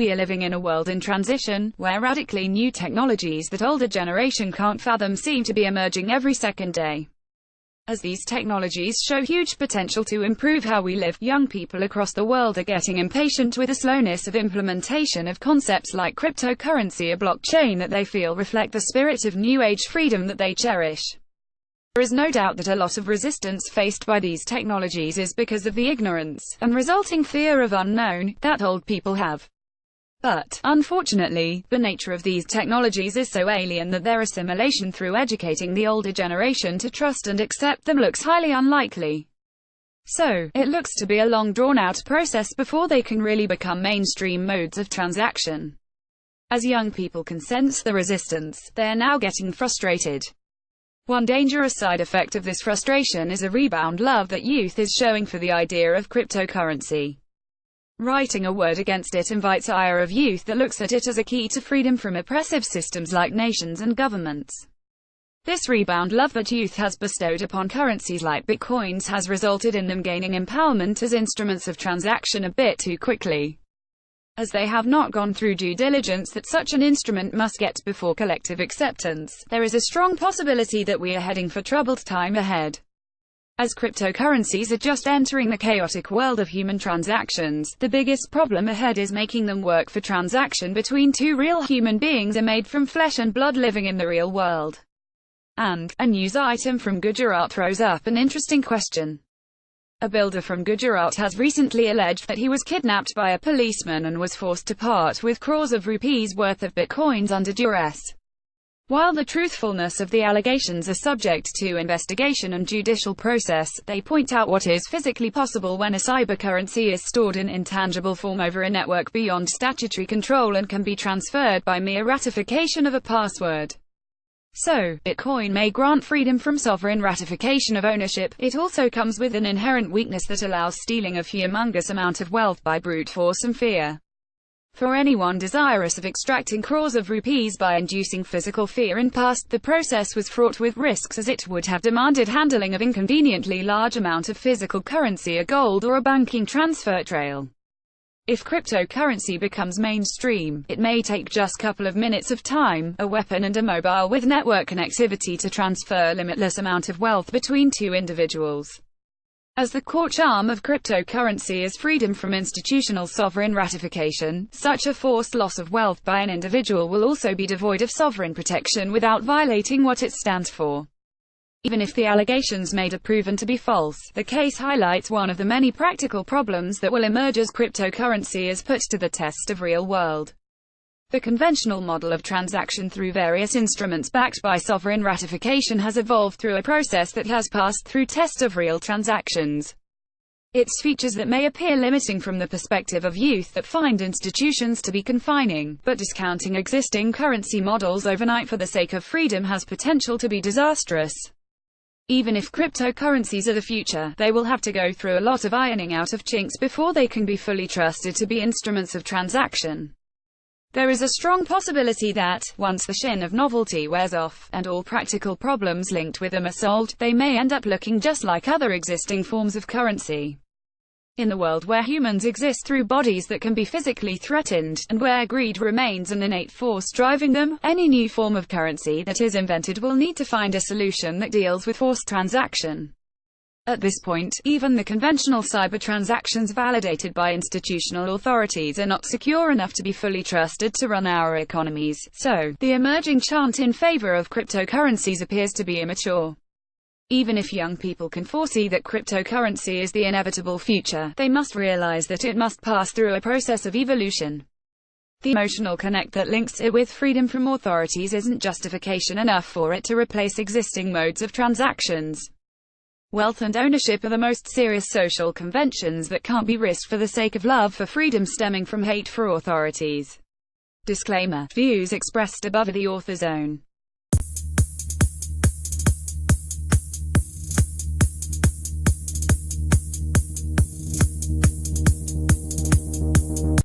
we are living in a world in transition, where radically new technologies that older generation can't fathom seem to be emerging every second day. As these technologies show huge potential to improve how we live, young people across the world are getting impatient with the slowness of implementation of concepts like cryptocurrency or blockchain that they feel reflect the spirit of New Age freedom that they cherish. There is no doubt that a lot of resistance faced by these technologies is because of the ignorance and resulting fear of unknown that old people have. But, unfortunately, the nature of these technologies is so alien that their assimilation through educating the older generation to trust and accept them looks highly unlikely. So, it looks to be a long drawn-out process before they can really become mainstream modes of transaction. As young people can sense the resistance, they are now getting frustrated. One dangerous side effect of this frustration is a rebound love that youth is showing for the idea of cryptocurrency. Writing a word against it invites ire of youth that looks at it as a key to freedom from oppressive systems like nations and governments. This rebound love that youth has bestowed upon currencies like bitcoins has resulted in them gaining empowerment as instruments of transaction a bit too quickly, as they have not gone through due diligence that such an instrument must get before collective acceptance. There is a strong possibility that we are heading for troubled time ahead. As cryptocurrencies are just entering the chaotic world of human transactions, the biggest problem ahead is making them work for transaction between two real human beings are made from flesh and blood living in the real world. And, a news item from Gujarat throws up an interesting question. A builder from Gujarat has recently alleged that he was kidnapped by a policeman and was forced to part with crores of rupees worth of bitcoins under duress. While the truthfulness of the allegations are subject to investigation and judicial process, they point out what is physically possible when a cybercurrency is stored in intangible form over a network beyond statutory control and can be transferred by mere ratification of a password. So, Bitcoin may grant freedom from sovereign ratification of ownership. It also comes with an inherent weakness that allows stealing of humongous amount of wealth by brute force and fear. For anyone desirous of extracting crores of rupees by inducing physical fear in past, the process was fraught with risks as it would have demanded handling of inconveniently large amount of physical currency, a gold or a banking transfer trail. If cryptocurrency becomes mainstream, it may take just a couple of minutes of time, a weapon and a mobile with network connectivity to transfer limitless amount of wealth between two individuals. As the core charm of cryptocurrency is freedom from institutional sovereign ratification, such a forced loss of wealth by an individual will also be devoid of sovereign protection without violating what it stands for. Even if the allegations made are proven to be false, the case highlights one of the many practical problems that will emerge as cryptocurrency is put to the test of real world. The conventional model of transaction through various instruments backed by sovereign ratification has evolved through a process that has passed through test of real transactions. Its features that may appear limiting from the perspective of youth that find institutions to be confining, but discounting existing currency models overnight for the sake of freedom has potential to be disastrous. Even if cryptocurrencies are the future, they will have to go through a lot of ironing out of chinks before they can be fully trusted to be instruments of transaction. There is a strong possibility that, once the sheen of novelty wears off, and all practical problems linked with them are solved, they may end up looking just like other existing forms of currency. In the world where humans exist through bodies that can be physically threatened, and where greed remains an innate force driving them, any new form of currency that is invented will need to find a solution that deals with forced transaction. At this point, even the conventional cyber transactions validated by institutional authorities are not secure enough to be fully trusted to run our economies, so, the emerging chant in favor of cryptocurrencies appears to be immature. Even if young people can foresee that cryptocurrency is the inevitable future, they must realize that it must pass through a process of evolution. The emotional connect that links it with freedom from authorities isn't justification enough for it to replace existing modes of transactions. Wealth and ownership are the most serious social conventions that can't be risked for the sake of love for freedom stemming from hate for authorities. Disclaimer: views expressed above are the author's own.